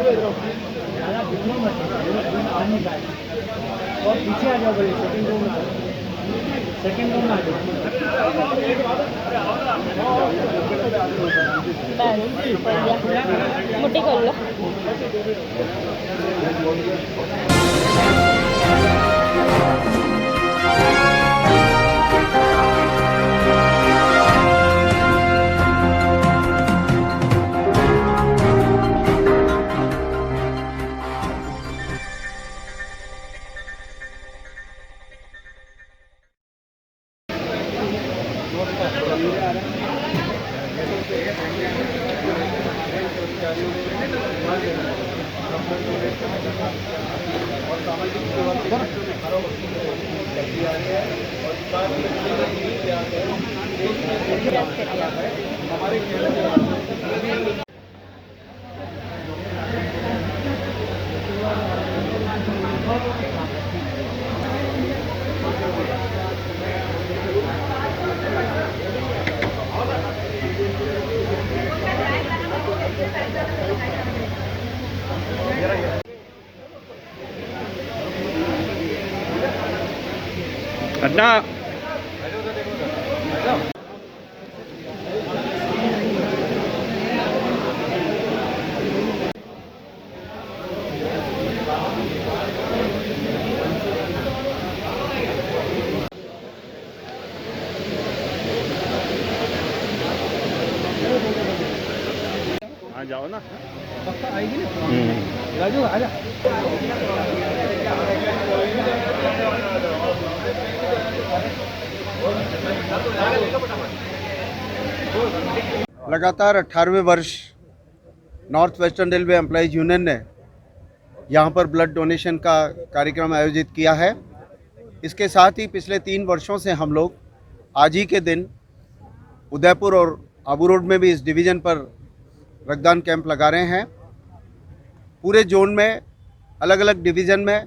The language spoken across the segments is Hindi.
और पीछे आ जाओ भाई, सेकंड रो में आ जाओ। मुट्ठी खोल लो। अड्डा आ जाओ ना, पक्का आएगी ना। राजू आ जा। लगातार 18वें वर्ष north Western railway employees union ने यहाँ पर ब्लड डोनेशन का कार्यक्रम आयोजित किया है। इसके साथ ही पिछले 3 वर्षों से हम लोग आज ही के दिन उदयपुर और आबू रोड में भी इस डिवीज़न पर रक्तदान कैंप लगा रहे हैं। पूरे जोन में अलग अलग डिवीज़न में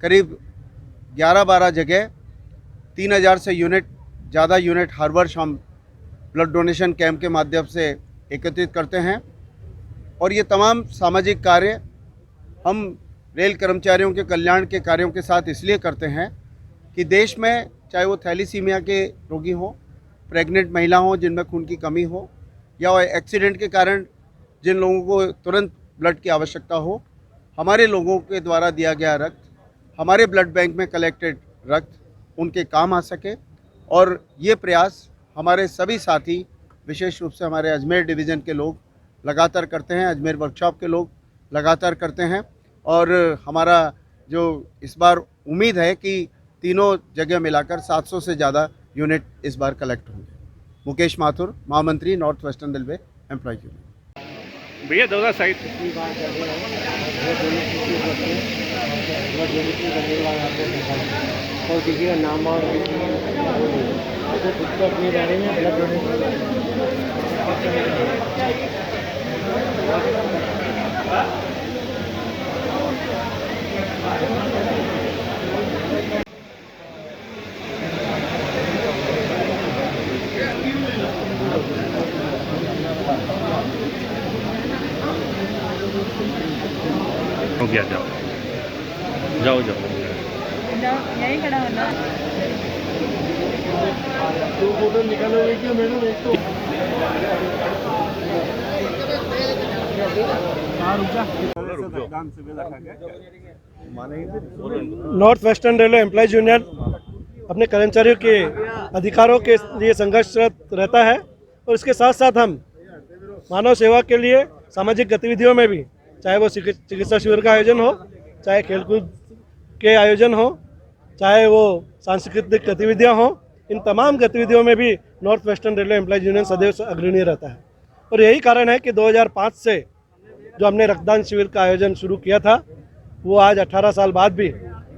करीब 11-12 जगह 3000 से ज़्यादा यूनिट हर वर्ष हम ब्लड डोनेशन कैंप के माध्यम से एकत्रित करते हैं। और ये तमाम सामाजिक कार्य हम रेल कर्मचारियों के कल्याण के कार्यों के साथ इसलिए करते हैं कि देश में चाहे वो थैलीसीमिया के रोगी हों, प्रेग्नेंट महिला हों जिनमें खून की कमी हो, या एक्सीडेंट के कारण जिन लोगों को तुरंत ब्लड की आवश्यकता हो, हमारे लोगों के द्वारा दिया गया रक्त हमारे ब्लड बैंक में कलेक्टेड रक्त उनके काम आ सके। और ये प्रयास हमारे सभी साथी, विशेष रूप से हमारे अजमेर डिवीज़न के लोग लगातार करते हैं, अजमेर वर्कशॉप के लोग लगातार करते हैं। और हमारा जो इस बार उम्मीद है कि तीनों जगह मिलाकर 700 से ज़्यादा यूनिट इस बार कलेक्ट होंगे। मुकेश माथुर, महामंत्री North Western Railway employ union. भैया दौरा साइड और किसी का नाम और तो अपनी बारे में ब्लड डोनेशन हो गया। जाओ जाओ जाओ यही खड़ा होना। दो फोटो निकालोगे क्या मैडम? एक तो north Western railway employees union अपने कर्मचारियों के अधिकारों के लिए संघर्षरत रहता है। और इसके साथ साथ हम मानव सेवा के लिए सामाजिक गतिविधियों में भी, चाहे वो चिकित्सा शिविर का आयोजन हो, चाहे खेलकूद के आयोजन हो, चाहे वो सांस्कृतिक गतिविधियां हो, इन तमाम गतिविधियों में भी north Western railway employees union सदैव अग्रणी रहता है। और यही कारण है कि 2005 से जो हमने रक्तदान शिविर का आयोजन शुरू किया था, वो आज 18 साल बाद भी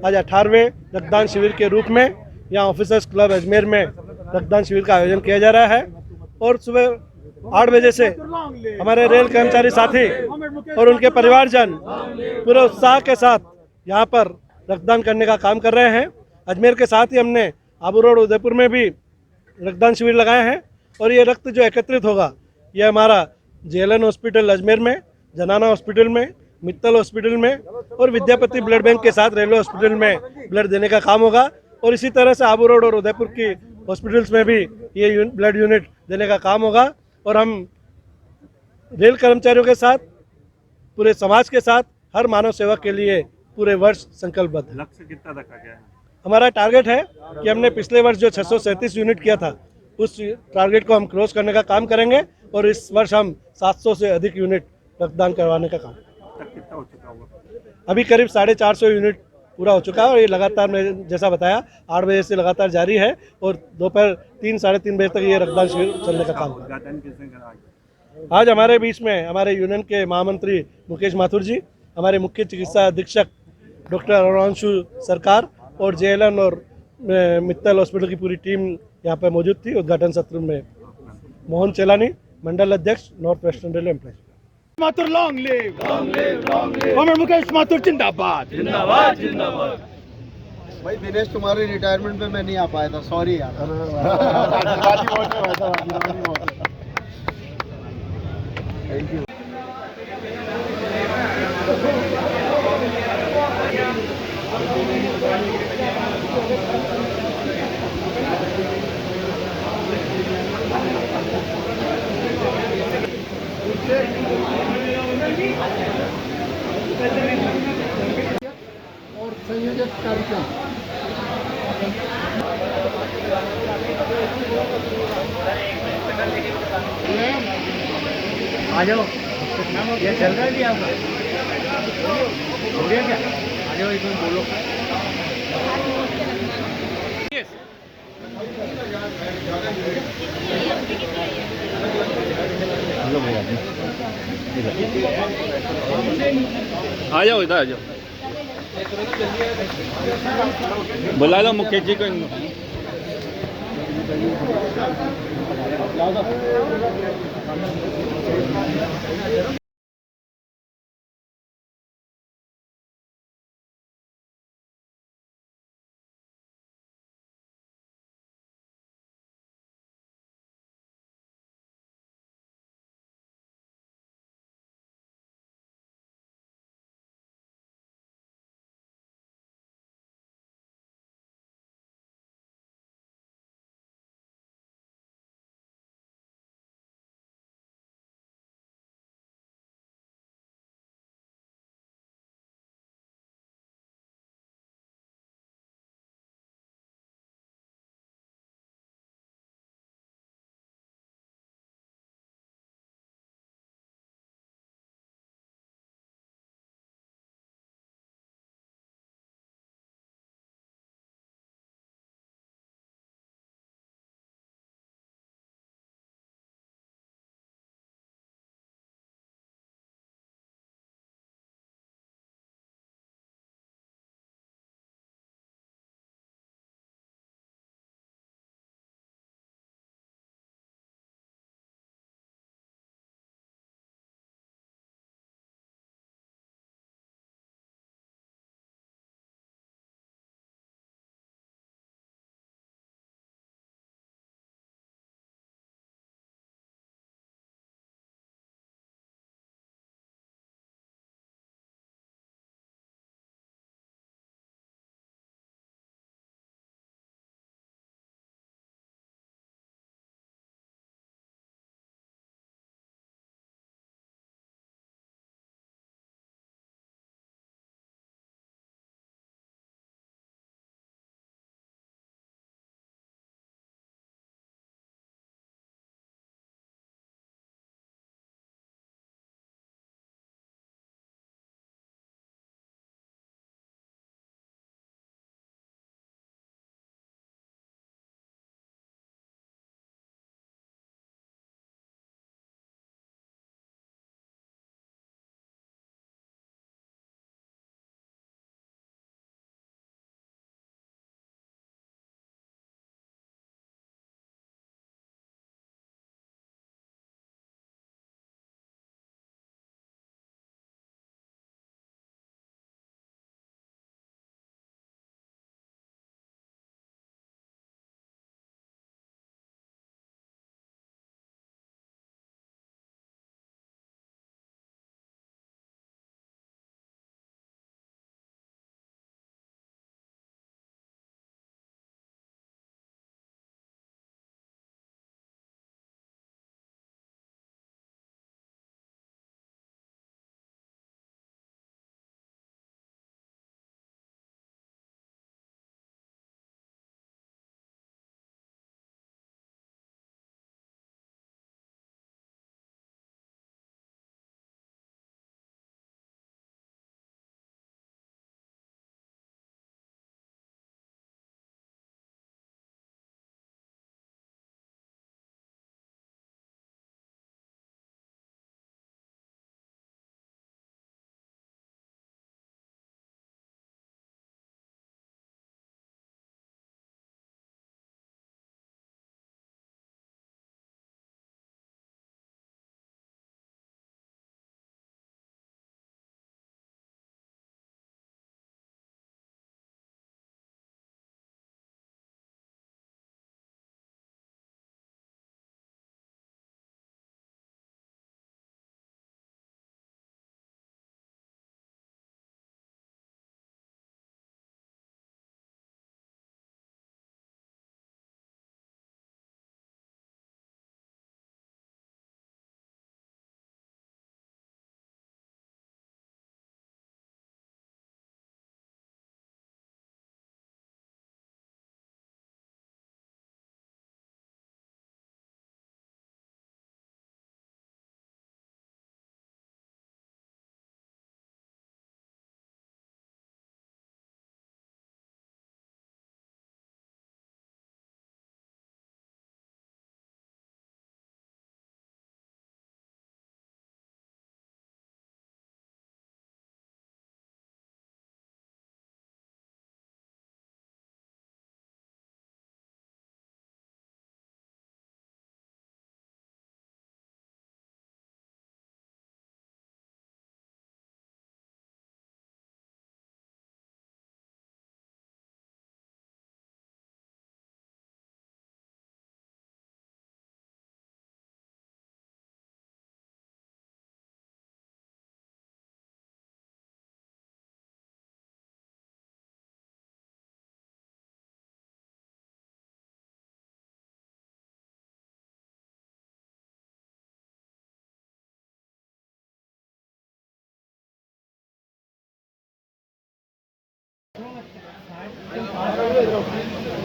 आज 18वें रक्तदान शिविर के रूप में यहाँ ऑफिसर्स क्लब अजमेर में रक्तदान शिविर का आयोजन किया जा रहा है। और सुबह 8 बजे से हमारे रेल कर्मचारी साथी और उनके परिवारजन पूरे उत्साह के साथ यहाँ पर रक्तदान करने का काम कर रहे हैं। अजमेर के साथ ही हमने आबू रोड उदयपुर में भी रक्तदान शिविर लगाए हैं। और ये रक्त जो एकत्रित होगा, ये हमारा JLN हॉस्पिटल अजमेर में, जनाना हॉस्पिटल में, मित्तल हॉस्पिटल में और विद्यापति ब्लड बैंक के साथ रेलवे हॉस्पिटल में ब्लड देने का काम होगा। और इसी तरह से आबू रोड और उदयपुर की हॉस्पिटल्स में भी ये ब्लड यूनिट देने का काम होगा। और हम रेल कर्मचारियों के साथ, पूरे समाज के साथ हर मानव सेवा के लिए पूरे वर्ष संकल्पबद्ध हैं। लक्ष्य कितना रखा गया है? हमारा टारगेट है कि हमने पिछले वर्ष जो 637 यूनिट किया था उस टारगेट को हम क्रॉस करने का काम करेंगे और इस वर्ष हम 700 से अधिक यूनिट रक्तदान करवाने का काम। तक कितना हो चुका होगा? अभी करीब 450 यूनिट पूरा हो चुका है और ये लगातार, मैं जैसा बताया, 8 बजे से लगातार जारी है और दोपहर 3 साढ़े 3 बजे तक ये रक्तदान शिविर चलने का काम है। उद्घाटन किसने करा? आज हमारे बीच में हमारे यूनियन के महामंत्री मुकेश माथुर जी, हमारे मुख्य चिकित्सा अधीक्षक डॉक्टर अरुणांशु सरकार और जेएलएन और मित्तल हॉस्पिटल की पूरी टीम यहाँ पर मौजूद थी। उद्घाटन सत्र में मोहन चेलानी, मंडल अध्यक्ष, North Western Railway employ. Mathur long live, comrade Mukesh Mathur जिंदाबाद, जिंदाबाद, जिंदाबाद। भाई दिनेश, तुम्हारे रिटायरमेंट में मैं नहीं आ पाया था, सॉरी यार। Thank you. और संयोजक कार्यक्रम आ जाओ, ये चल रहा है भी आपका हो गया क्या? आ जाओ, एक मिनट बोलो। आ जाओ, इधर आ जाओ, बुला लो मुकेश जी को।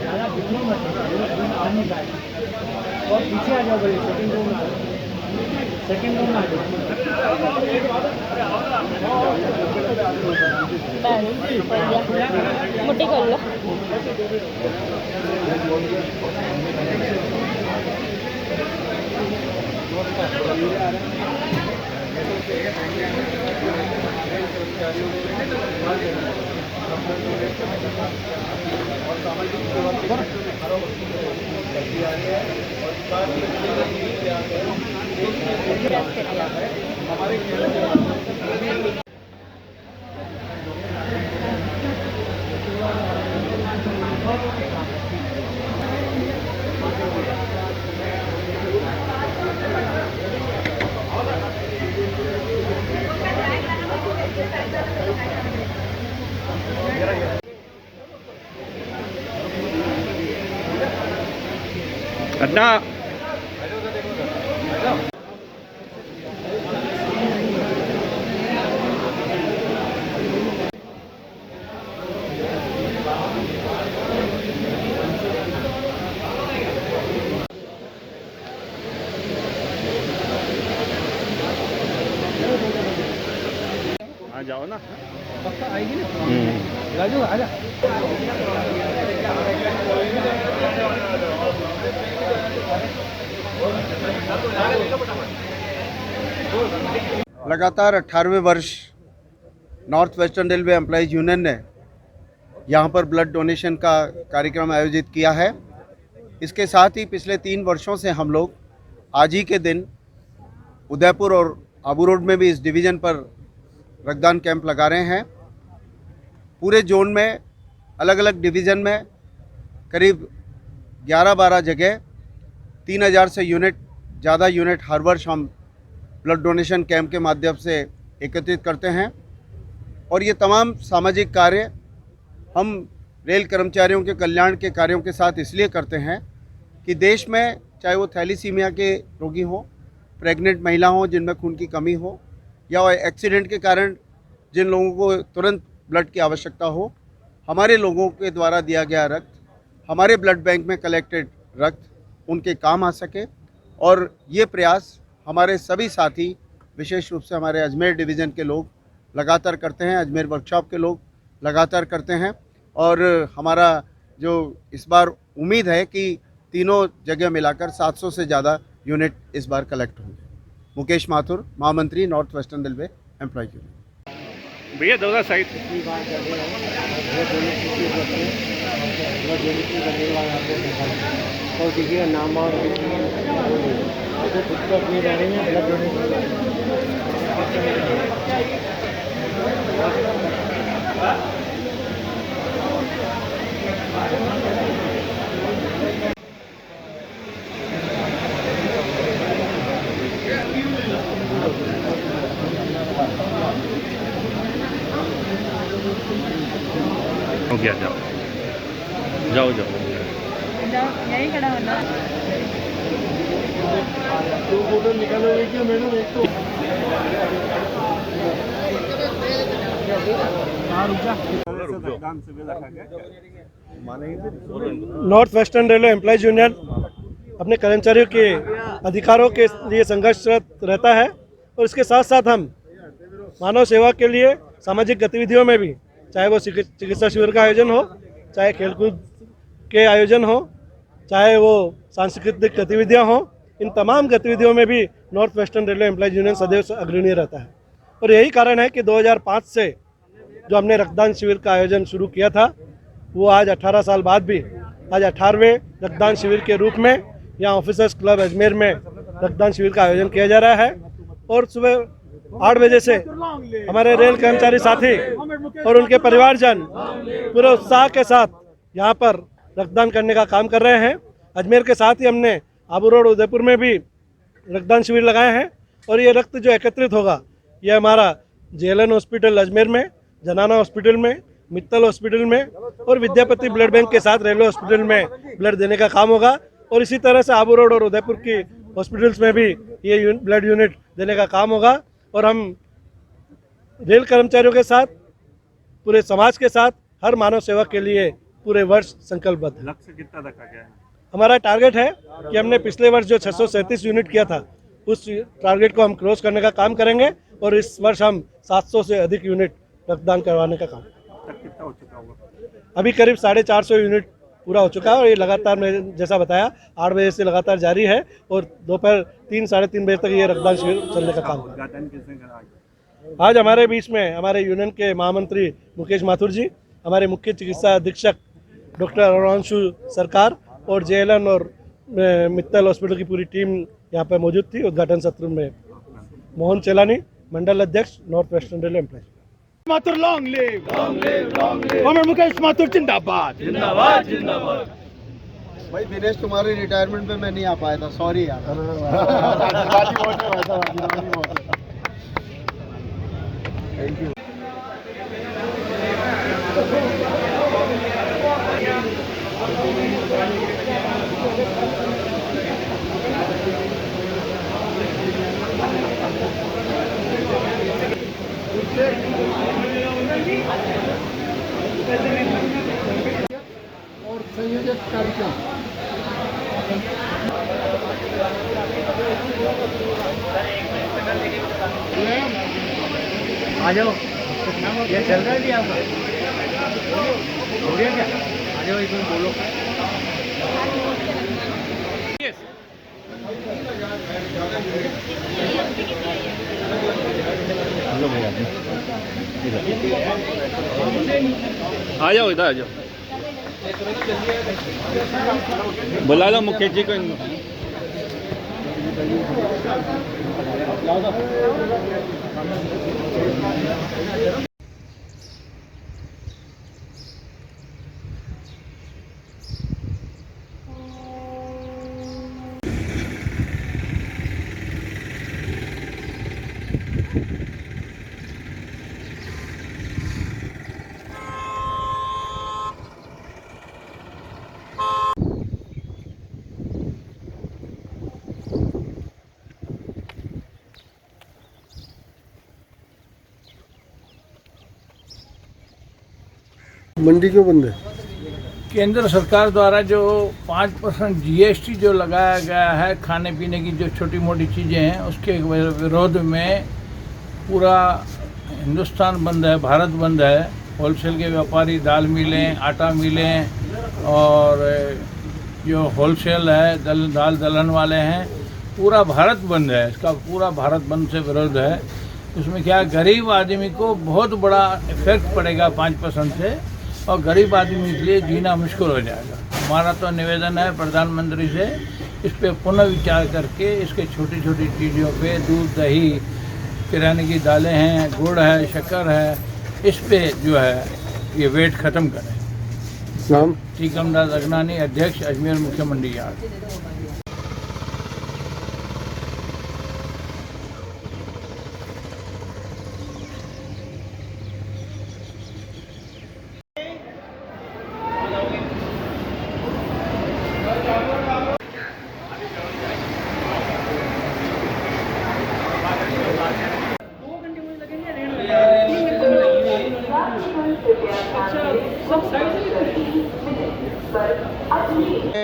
ज़्यादा दिखने मत आदमी का और पीछे आ जाओ भाई, सेकंड रो में आ जाओ, सेकंड रो में आ जाओ। मुट्ठी खोल लो। अड्डा आ जाओ ना, पक्का आएगी ना? राजू आजा। लगातार 18वें वर्ष north Western railway employees union ने यहाँ पर ब्लड डोनेशन का कार्यक्रम आयोजित किया है। इसके साथ ही पिछले 3 वर्षों से हम लोग आज ही के दिन उदयपुर और आबू रोड में भी इस डिवीज़न पर रक्तदान कैंप लगा रहे हैं। पूरे जोन में अलग अलग डिवीज़न में करीब 11-12 जगह 3000 से ज़्यादा यूनिट हर वर्ष हम ब्लड डोनेशन कैंप के माध्यम से एकत्रित करते हैं। और ये तमाम सामाजिक कार्य हम रेल कर्मचारियों के कल्याण के कार्यों के साथ इसलिए करते हैं कि देश में चाहे वो थैलीसीमिया के रोगी हों, प्रेग्नेंट महिला हों जिनमें खून की कमी हो, या एक्सीडेंट के कारण जिन लोगों को तुरंत ब्लड की आवश्यकता हो, हमारे लोगों के द्वारा दिया गया रक्त, हमारे ब्लड बैंक में कलेक्टेड रक्त उनके काम आ सके। और ये प्रयास हमारे सभी साथी, विशेष रूप से हमारे अजमेर डिवीज़न के लोग लगातार करते हैं, अजमेर वर्कशॉप के लोग लगातार करते हैं। और हमारा जो इस बार उम्मीद है कि तीनों जगह मिलाकर 700 से ज़्यादा यूनिट इस बार कलेक्ट होंगे। मुकेश माथुर, महामंत्री North Western Railway employ union. भैया दोनों साइड और किसी का नाम और खुद को अपनी रह रही है ब्लड डोनेशन। हो गया, जाओ जाओ जाओ। जाओ, यहीं खड़ा होना। तो फोटो निकालोगे क्या मैडम? एक तो north Western railway employees union अपने कर्मचारियों के अधिकारों के लिए संघर्षरत रहता है। और इसके साथ साथ हम मानव सेवा के लिए सामाजिक गतिविधियों में भी, चाहे वो चिकित्सा शिविर का आयोजन हो, चाहे खेलकूद के आयोजन हो, चाहे वो सांस्कृतिक गतिविधियां हो, इन तमाम गतिविधियों में भी north Western railway employees union सदैव अग्रणी रहता है। और यही कारण है कि 2005 से जो हमने रक्तदान शिविर का आयोजन शुरू किया था, वो आज 18 साल बाद भी आज 18वें रक्तदान शिविर के रूप में यहाँ ऑफिसर्स क्लब अजमेर में रक्तदान शिविर का आयोजन किया जा रहा है। और सुबह 8 बजे से हमारे रेल कर्मचारी साथी और उनके परिवारजन पूरे उत्साह के साथ यहाँ पर रक्तदान करने का काम कर रहे हैं। अजमेर के साथ ही हमने आबू रोड उदयपुर में भी रक्तदान शिविर लगाए हैं। और ये रक्त जो एकत्रित होगा, ये हमारा जेएलएन हॉस्पिटल अजमेर में, जनाना हॉस्पिटल में, मित्तल हॉस्पिटल में और विद्यापति ब्लड बैंक के साथ रेलवे हॉस्पिटल में ब्लड देने का काम होगा। और इसी तरह से आबू रोड और उदयपुर की हॉस्पिटल्स में भी ये ब्लड यूनिट देने का काम होगा। और हम रेल कर्मचारियों के साथ, पूरे समाज के साथ हर मानव सेवा के लिए पूरे वर्ष संकल्पबद्ध है। लक्ष्य कितना रखा गया है? हमारा टारगेट है कि हमने पिछले वर्ष जो 637 यूनिट किया था उस टारगेट को हम क्रॉस करने का काम करेंगे और इस वर्ष हम 700 से अधिक यूनिट रक्तदान करवाने का काम। तक कितना हो चुका होगा? अभी करीब 450 यूनिट पूरा हो चुका है और ये लगातार मैं जैसा बताया 8 बजे से लगातार जारी है और दोपहर 3 साढ़े 3 बजे तक ये रक्तदान शिविर चलने का काम है। उद्घाटन किसने करा? आज हमारे बीच में हमारे यूनियन के महामंत्री मुकेश माथुर जी, हमारे मुख्य चिकित्सा अधीक्षक डॉक्टर अरुणांशु सरकार और JLN और मित्तल हॉस्पिटल की पूरी टीम यहाँ पर मौजूद थी। उद्घाटन सत्र में मोहन चेलानी, मंडल अध्यक्ष North Western Railway employ. Mathur long live comrade Mukesh Mathur जिंदाबाद जिंदाबाद जिंदाबाद। भाई दिनेश तुम्हारे रिटायरमेंट पे मैं नहीं आ पाया था, सॉरी यार। Thank you. और संयोजक कार्यक्रम आ जाओ, ये चल रहा है जी आपका हो गया क्या? आ जाओ, एक बोलो। आ जाओ, इधर आ जाओ, बुला लो मुकेश जी को। मंडी क्यों बंद है? केंद्र सरकार द्वारा जो 5% GST जो लगाया गया है खाने पीने की जो छोटी मोटी चीज़ें हैं उसके विरोध में पूरा हिंदुस्तान बंद है, भारत बंद है। होलसेल के व्यापारी, दाल मिलें, आटा मिलें और जो होलसेल है दाल दलहन वाले हैं, पूरा भारत बंद है। इसका पूरा भारत बंद से विरोध है। उसमें क्या गरीब आदमी को बहुत बड़ा इफेक्ट पड़ेगा 5% से और गरीब आदमी के लिए जीना मुश्किल हो जाएगा। हमारा तो निवेदन है प्रधानमंत्री से इस पे पुनः विचार करके इसके छोटी छोटी चीज़ों पे दूध, दही, किराने की दालें हैं, गुड़ है, शक्कर है, इस पे जो है ये वेट ख़त्म करें। नाम? टीकमदास अगनानी, अध्यक्ष अजमेर मुख्य मंडी यार्ड।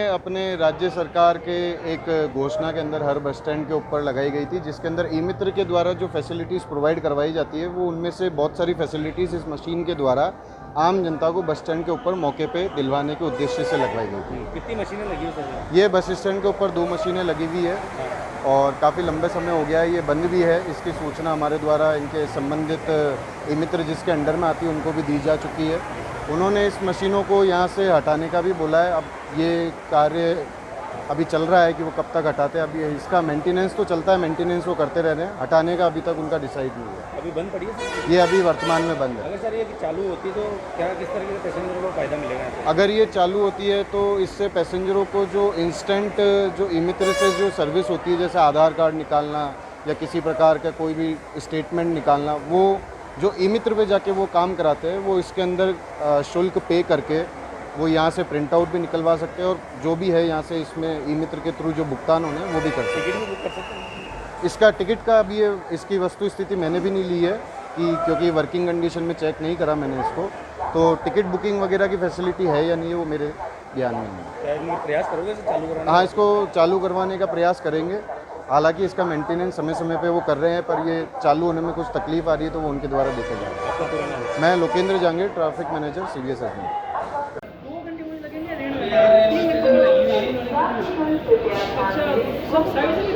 अपने राज्य सरकार के एक घोषणा के अंदर हर बस स्टैंड के ऊपर लगाई गई थी, जिसके अंदर ई मित्र के द्वारा जो फैसिलिटीज़ प्रोवाइड करवाई जाती है वो उनमें से बहुत सारी फैसिलिटीज़ इस मशीन के द्वारा आम जनता को बस स्टैंड के ऊपर मौके पे दिलवाने के उद्देश्य से लगवाई गई थी। कितनी मशीनें लगी हो सर? ये बस स्टैंड के ऊपर 2 मशीनें लगी हुई है और काफ़ी लंबे समय हो गया है ये बंद भी है। इसकी सूचना हमारे द्वारा इनके संबंधित ई मित्र जिसके अंडर में आती है उनको भी दी जा चुकी है। उन्होंने इस मशीनों को यहाँ से हटाने का भी बोला है। अब ये कार्य अभी चल रहा है कि वो कब तक हटाते हैं। अभी इसका मेंटेनेंस तो चलता है, मेंटेनेंस वो करते रह रहे हैं, हटाने का अभी तक उनका डिसाइड नहीं है। अभी बंद पड़ी है सर? ये अभी वर्तमान में बंद है। अगर सर ये चालू होती तो क्या किस तरीके से पैसेंजरों को फ़ायदा मिलेगा? अगर ये चालू होती है तो इससे पैसेंजरों को जो इंस्टेंट जो ई मित्र से जो सर्विस होती है, जैसे आधार कार्ड निकालना या किसी प्रकार का कोई भी स्टेटमेंट निकालना, वो जो ई मित्र पे जाके वो काम कराते हैं वो इसके अंदर शुल्क पे करके वो यहाँ से प्रिंट आउट भी निकलवा सकते हैं और जो भी है यहाँ से इसमें ई मित्र के थ्रू जो भुगतान होने हैं वो भी कर सकते हैं। टिकट भी बुक कर सकते हैं? इसका टिकट का अभी इसकी वस्तु स्थिति मैंने भी नहीं ली है कि क्योंकि वर्किंग कंडीशन में चेक नहीं करा मैंने इसको। तो टिकट बुकिंग वगैरह की फैसिलिटी है या नहीं है वो मेरे ज्ञान में नहीं है। प्रयास करोगे इसे चालू कराने? हाँ, इसको चालू करवाने का प्रयास करेंगे। हालांकि इसका मेंटेनेंस समय समय पे वो कर रहे हैं, पर ये चालू होने में कुछ तकलीफ आ रही है तो वो उनके द्वारा देखा जाएगा। आपका पूरा नाम? मैं Lokendra Jangir, traffic manager, CBSF में। 2 घंटे मुझे लगेंगे रेड 3 घंटे में लगेंगे। अच्छा, सब साइड से